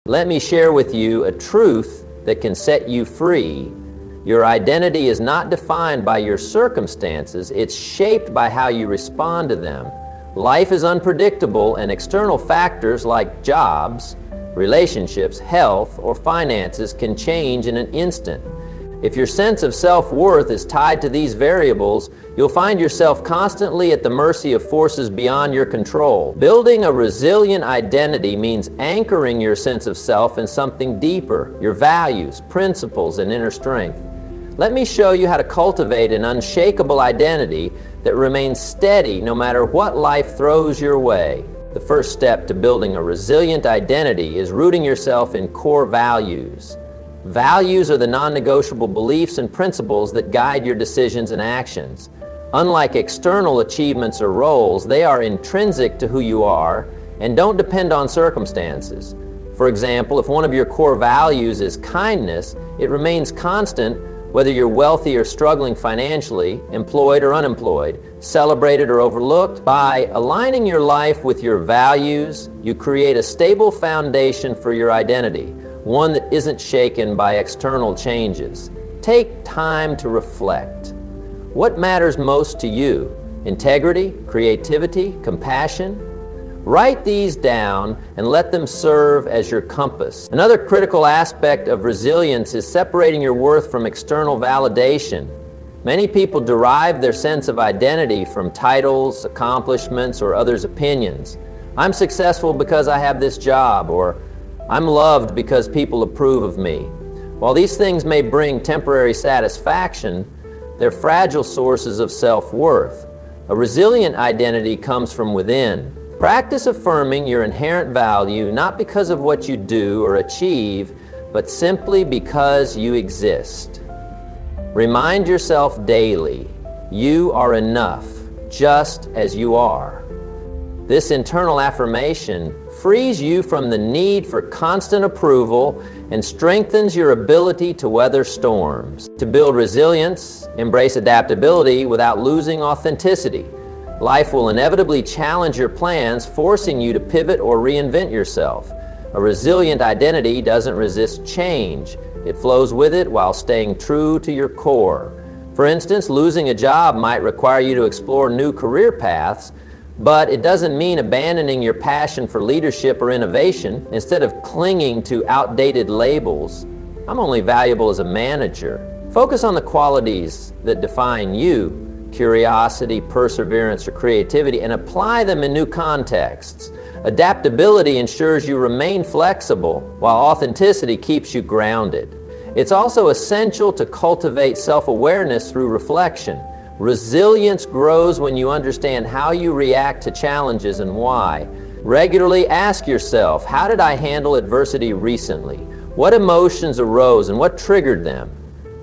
Let me share with you a truth that can set you free. Your identity is not defined by your circumstances, it's shaped by how you respond to them. Life is unpredictable, and external factors like jobs, relationships, health, or finances can change in an instant. If your sense of self-worth is tied to these variables, you'll find yourself constantly at the mercy of forces beyond your control. Building a resilient identity means anchoring your sense of self in something deeper, your values, principles, and inner strength. Let me show you how to cultivate an unshakable identity that remains steady no matter what life throws your way. The first step to building a resilient identity is rooting yourself in core values. Values are the non-negotiable beliefs and principles that guide your decisions and actions. Unlike external achievements or roles, they are intrinsic to who you are and don't depend on circumstances. For example, if one of your core values is kindness, it remains constant whether you're wealthy or struggling financially, employed or unemployed, celebrated or overlooked. By aligning your life with your values, you create a stable foundation for your identity, one that isn't shaken by external changes. Take time to reflect. What matters most to you? Integrity, creativity, compassion? Write these down and let them serve as your compass. Another critical aspect of resilience is separating your worth from external validation. Many people derive their sense of identity from titles, accomplishments, or others' opinions. I'm successful because I have this job, or I'm loved because people approve of me. While these things may bring temporary satisfaction, they're fragile sources of self-worth. A resilient identity comes from within. Practice affirming your inherent value not because of what you do or achieve, but simply because you exist. Remind yourself daily, you are enough, just as you are. This internal affirmation frees you from the need for constant approval and strengthens your ability to weather storms. To build resilience, embrace adaptability without losing authenticity. Life will inevitably challenge your plans, forcing you to pivot or reinvent yourself. A resilient identity doesn't resist change. It flows with it while staying true to your core. For instance, losing a job might require you to explore new career paths, but it doesn't mean abandoning your passion for leadership or innovation. Instead of clinging to outdated labels, I'm only valuable as a manager. Focus on the qualities that define you, curiosity, perseverance, or creativity, and apply them in new contexts. Adaptability ensures you remain flexible, while authenticity keeps you grounded. It's also essential to cultivate self-awareness through reflection. Resilience grows when you understand how you react to challenges and why. Regularly ask yourself, how did I handle adversity recently? What emotions arose and what triggered them?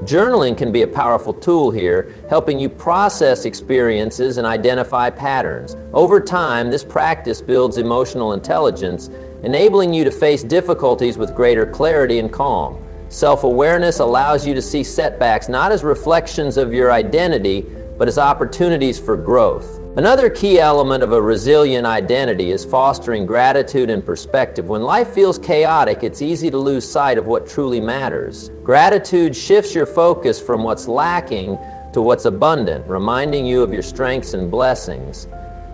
Journaling can be a powerful tool here, helping you process experiences and identify patterns. Over time, this practice builds emotional intelligence, enabling you to face difficulties with greater clarity and calm. Self-awareness allows you to see setbacks not as reflections of your identity, but as opportunities for growth. Another key element of a resilient identity is fostering gratitude and perspective. When life feels chaotic, it's easy to lose sight of what truly matters. Gratitude shifts your focus from what's lacking to what's abundant, reminding you of your strengths and blessings.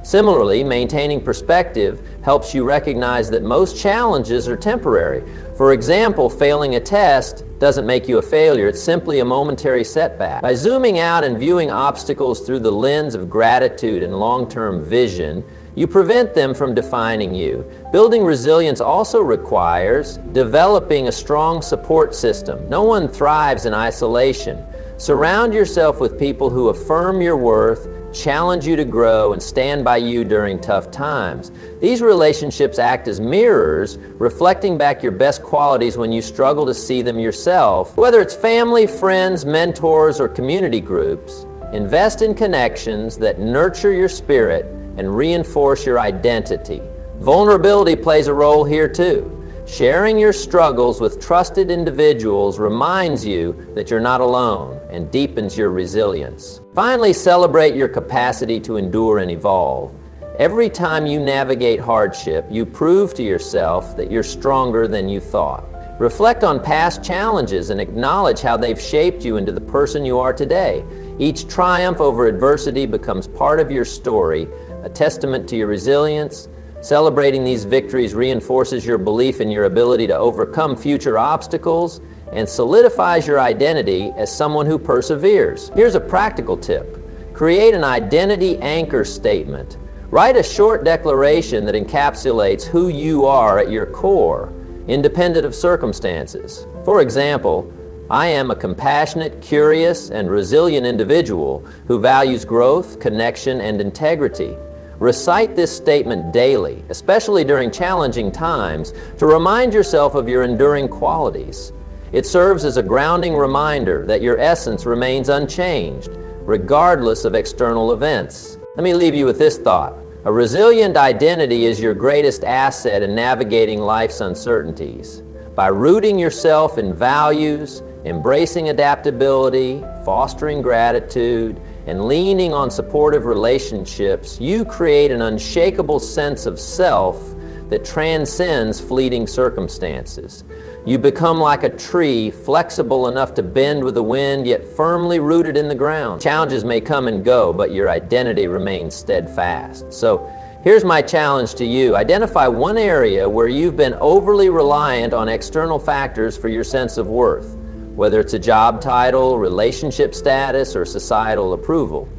Similarly, maintaining perspective helps you recognize that most challenges are temporary. For example, failing a test doesn't make you a failure, it's simply a momentary setback. By zooming out and viewing obstacles through the lens of gratitude and long-term vision, you prevent them from defining you. Building resilience also requires developing a strong support system. No one thrives in isolation. Surround yourself with people who affirm your worth, challenge you to grow, and stand by you during tough times. These relationships act as mirrors, reflecting back your best qualities when you struggle to see them yourself. Whether it's family, friends, mentors, or community groups, invest in connections that nurture your spirit and reinforce your identity. Vulnerability plays a role here too. Sharing your struggles with trusted individuals reminds you that you're not alone and deepens your resilience. Finally, celebrate your capacity to endure and evolve. Every time you navigate hardship, you prove to yourself that you're stronger than you thought. Reflect on past challenges and acknowledge how they've shaped you into the person you are today. Each triumph over adversity becomes part of your story, a testament to your resilience. Celebrating these victories reinforces your belief in your ability to overcome future obstacles and solidifies your identity as someone who perseveres. Here's a practical tip. Create an identity anchor statement. Write a short declaration that encapsulates who you are at your core, independent of circumstances. For example, I am a compassionate, curious, and resilient individual who values growth, connection, and integrity. Recite this statement daily, especially during challenging times, to remind yourself of your enduring qualities. It serves as a grounding reminder that your essence remains unchanged, regardless of external events. Let me leave you with this thought. A resilient identity is your greatest asset in navigating life's uncertainties. By rooting yourself in values, embracing adaptability, fostering gratitude, and leaning on supportive relationships, you create an unshakable sense of self that transcends fleeting circumstances. You become like a tree, flexible enough to bend with the wind, yet firmly rooted in the ground. Challenges may come and go, but your identity remains steadfast. So here's my challenge to you. Identify one area where you've been overly reliant on external factors for your sense of worth, whether it's a job title, relationship status, or societal approval.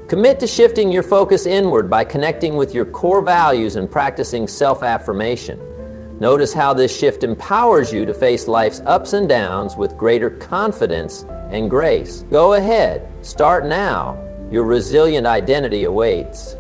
Commit to shifting your focus inward by connecting with your core values and practicing self-affirmation. Notice how this shift empowers you to face life's ups and downs with greater confidence and grace. Go ahead, start now. Your resilient identity awaits.